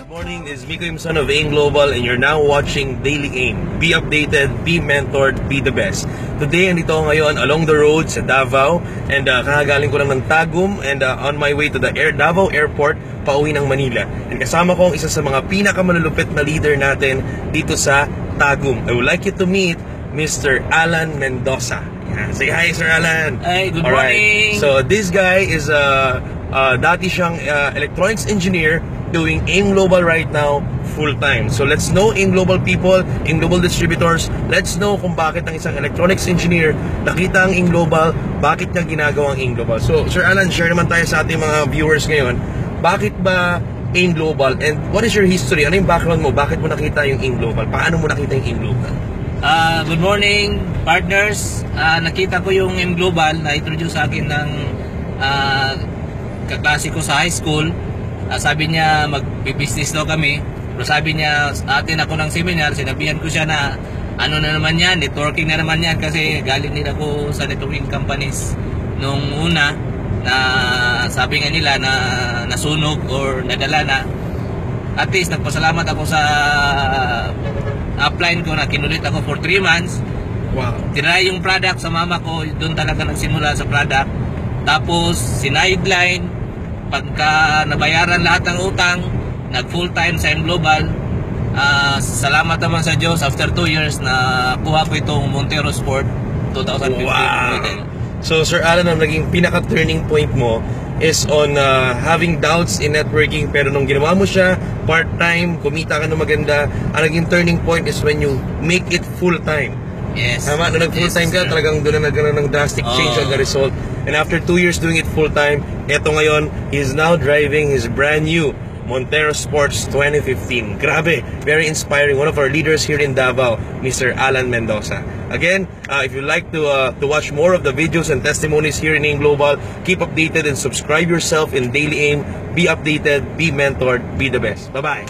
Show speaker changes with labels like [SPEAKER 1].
[SPEAKER 1] Good morning, this is Miko Imson of AIM Global and you're now watching Daily AIM. Be updated, be mentored, be the best. Today, andito ako ngayon along the road sa Davao and kakagaling ko lang ng Tagum and on my way to the Davao Airport, pauwi ng Manila. And kasama ko ang isa sa mga pinakamalulupit na leader natin dito sa Tagum. I would like you to meet Mr. Alan Mendoza. Yeah, say hi, Sir Alan.
[SPEAKER 2] Hi, good morning.
[SPEAKER 1] So this guy is dati siyang electronics engineer doing AIM Global right now full-time. So let's know AIM Global people, AIM Global distributors. Let's know kung bakit ang isang electronics engineer nakita ang AIM Global, bakit niya ginagawa ang AIM Global. So Sir Alan, share naman tayo sa ating mga viewers ngayon. Bakit ba AIM Global and what is your history? Ano yung background mo? Bakit mo nakita yung AIM Global? Paano mo nakita yung AIM Global?
[SPEAKER 2] Good morning, partners. Nakita ko yung AIM Global na introduce sa akin ng kaklase ko sa high school. Sabi niya mag-business daw kami. Pero sabi niya atin ako ng seminar, sinabihan ko siya na ano na naman yan, networking na naman yan kasi galing din ako sa networking companies nung una na sabi nga nila na nasunog or nadala na. At least nagpasalamat ako sa upline ko na kinulit ako for 3 months.
[SPEAKER 1] Wow.
[SPEAKER 2] Tinry yung product sa mama ko, doon talaga nagsimula sa product. Tapos sinideline, pagka nabayaran lahat ng utang, nag full time sa AIM Global. Salamat naman sa Diyos, after 2 years na kuha ko itong Montero Sport 2015.
[SPEAKER 1] Wow. So Sir Alan, ang naging pinaka turning point mo is on having doubts in networking, pero nung ginawa mo siya part-time, kumita ka na maganda, ang naging turning point is when you make it full-time.
[SPEAKER 2] Yes.
[SPEAKER 1] Tama, nung nag-full-time ka, talagang doon na nagkaroon ng drastic change on the result. And after 2 years doing it full-time, eto ngayon, he's now driving his brand new Montero Sports 2015. Grabe, very inspiring. One of our leaders here in Davao, Mr. Alan Mendoza. Again, if you like to watch more of the videos and testimonies here in AIM Global, keep updated and subscribe yourself in Daily AIM. Be updated, be mentored, be the best. Bye-bye.